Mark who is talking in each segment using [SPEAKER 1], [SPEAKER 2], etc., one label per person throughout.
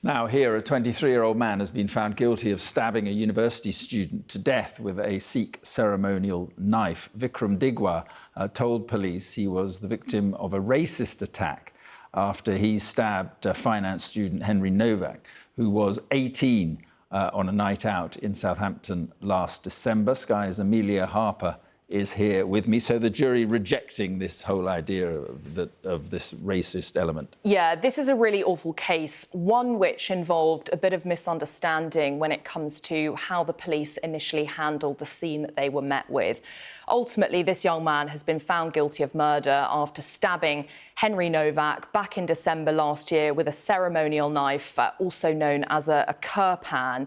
[SPEAKER 1] Now here, a 23-year-old man has been found guilty of stabbing a university student to death with a Sikh ceremonial knife. Vickrum Digwa told police he was the victim of a racist attack after he stabbed finance student Henry Nowak, who was 18 on a night out in Southampton last December. Sky's Amelia Harper is here with me. So the jury rejecting this whole idea of this racist element.
[SPEAKER 2] Yeah, this is a really awful case, one which involved a bit of misunderstanding when it comes to how the police initially handled the scene that they were met with. Ultimately, this young man has been found guilty of murder after stabbing Henry Nowak back in December last year with a ceremonial knife, also known as a kirpan.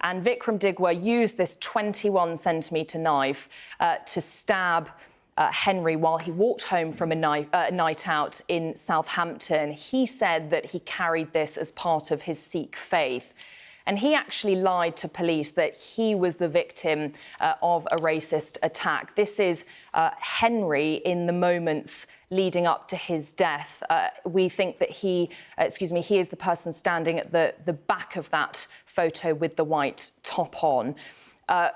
[SPEAKER 2] And Vickrum Digwa used this 21-centimetre knife to stab Henry while he walked home from a night out in Southampton. He said that he carried this as part of his Sikh faith. And he actually lied to police that he was the victim of a racist attack. This is Henry in the moments leading up to his death. We think that he is the person standing at the back of that photo with the white top on.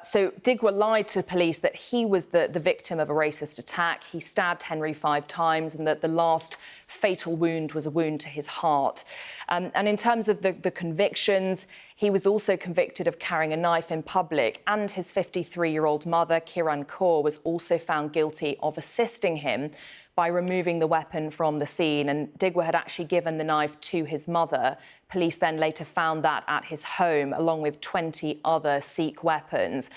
[SPEAKER 2] So Digwa lied to police that he was the victim of a racist attack. He stabbed Henry 5 times and that the last fatal wound was a wound to his heart. And in terms of the convictions, he was also convicted of carrying a knife in public, and his 53-year-old mother, Kirpan, was also found guilty of assisting him by removing the weapon from the scene. And Digwa had actually given the knife to his mother. Police then later found that at his home, along with 20 other Sikh weapons.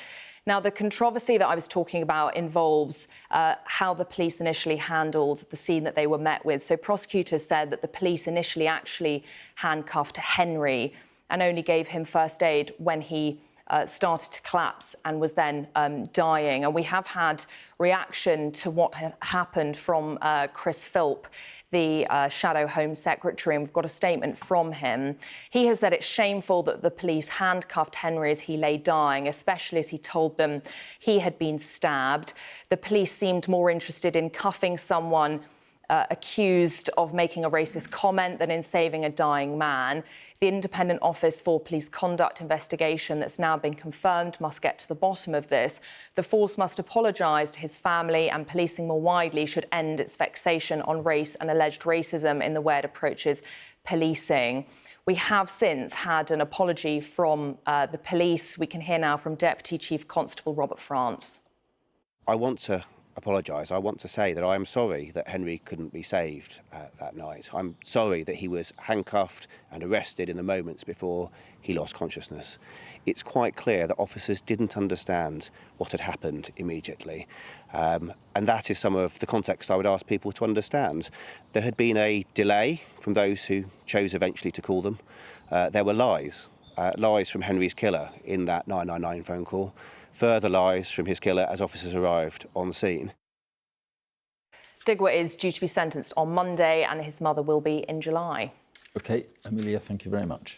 [SPEAKER 2] Now, the controversy that I was talking about involves how the police initially handled the scene that they were met with. So prosecutors said that the police initially actually handcuffed Henry and only gave him first aid when he started to collapse and was then dying. And we have had reaction to what had happened from Chris Philp, the Shadow Home Secretary, and we've got a statement from him. He has said it's shameful that the police handcuffed Henry as he lay dying, especially as he told them he had been stabbed. The police seemed more interested in cuffing someone accused of making a racist comment than in saving a dying man. The Independent Office for Police Conduct investigation that's now been confirmed must get to the bottom of this. The force must apologise to his family, and policing more widely should end its fixation on race and alleged racism in the way it approaches policing. We have since had an apology from the police. We can hear now from Deputy Chief Constable Robert France.
[SPEAKER 3] I want to apologise. I want to say that I am sorry that Henry couldn't be saved that night. I'm sorry that he was handcuffed and arrested in the moments before he lost consciousness. It's quite clear that officers didn't understand what had happened immediately. And that is some of the context I would ask people to understand. There had been a delay from those who chose eventually to call them. There were lies from Henry's killer in that 999 phone call. Further lies from his killer as officers arrived on scene.
[SPEAKER 2] Digwa is due to be sentenced on Monday, and his mother will be in July.
[SPEAKER 1] OK, Amelia, thank you very much.